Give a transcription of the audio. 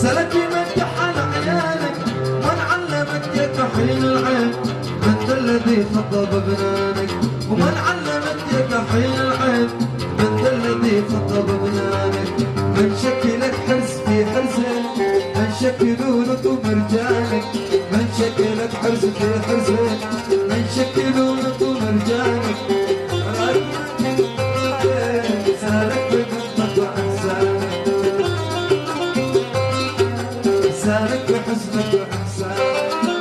سلكي من كحل عيالك من علمك يا كحيل العين من ذا الذي خطب بنانك ومن علمك يا كحيل العين من ذا الذي خطب بنانك من شكلك حرز في حرزك من شكلوا لطم رجالك من شكلك حرز في حرزك من شكلوا لطم رجالك